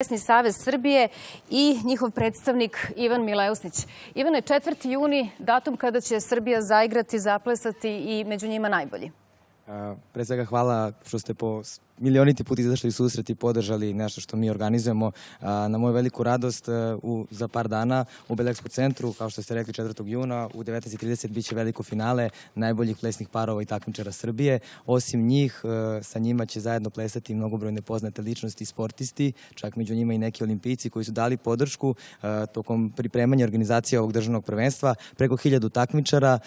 Plesni savez Srbije i njihov predstavnik Ivan Mileusnić. Ivane, 4. juni, datum kada će Srbija zaigrati, zaplesati i među njima najbolji. Pre svega hvala što ste po milioniti put izašli u susret i podržali nešto što mi organizujemo. Na moju veliku radost, za par dana u Belexpo centru, kao što ste rekli, 4. juna u 19:30 biće veliko finale najboljih plesnih parova i takmičara Srbije. Osim njih, sa njima će zajedno plesati mnogobrojne poznate ličnosti i sportisti, čak među njima i neki olimpijci koji su dali podršku tokom pripremanja organizacije ovog državnog prvenstva. Preko 1000 takmičara.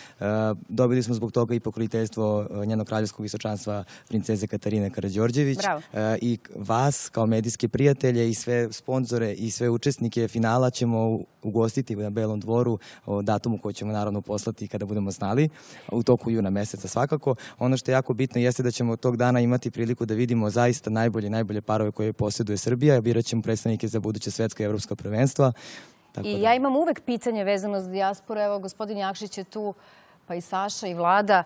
Dobili smo zbog toga i pokroviteljstvo njenog kraljevskog visočanstva princeze Katarine Karađorđević. I vas kao medijske prijatelje i sve sponzore i sve učesnike finala ćemo ugostiti na Belom dvoru o datumu koji ćemo naravno poslati kada budemo znali, u toku juna meseca svakako. Ono što je jako bitno jeste da ćemo tog dana imati priliku da vidimo zaista najbolje parove koje posjeduje Srbija. Birat ćemo predstavnike za buduće svetska i evropska prvenstva. I ja imam uvek pitanje vezano za dijasporu. Evo, gospodin Jakšić je tu, pa i Saša i Vlada.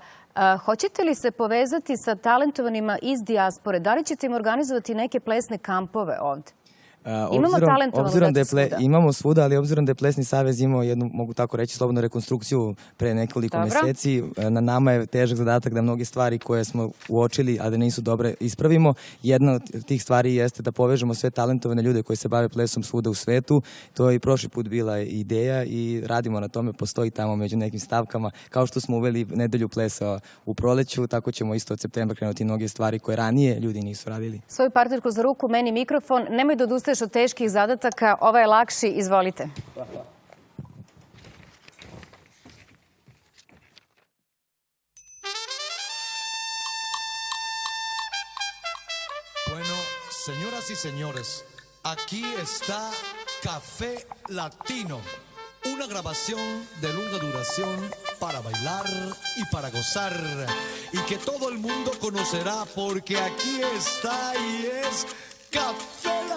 Hoćete li se povezati sa talentovanima iz dijaspore? Da li ćete im organizovati neke plesne kampove ovde? Imamo talentovanu decu svuda. Imamo svuda, ali obzirom da je Plesni savez imao jednu, mogu tako reći, slobodnu rekonstrukciju pre nekoliko meseci, na nama je težak zadatak da mnoge stvari koje smo uočili, a da nisu dobre, ispravimo. Jedna od tih stvari jeste da povežemo sve talentovane ljude koji se bave plesom svuda u svetu. To je i prošli put bila ideja i radimo na tome, postoji tamo među nekim stavkama. Kao što smo uveli nedelju plesa u proleću, tako ćemo isto od septembra krenuti mnoge stvari koje ranije ljudi nisu radili. Svoju partnerku za ruku, meni mikrofon. Nemoj da odustaješ od teških zadataka. Ovaj je lakši. Izvolite. Bueno, señoras y señores, aquí está Café Latino, una grabación de larga duración para bailar y para gozar, y que todo el mundo conocerá porque aquí está y es Café Latino.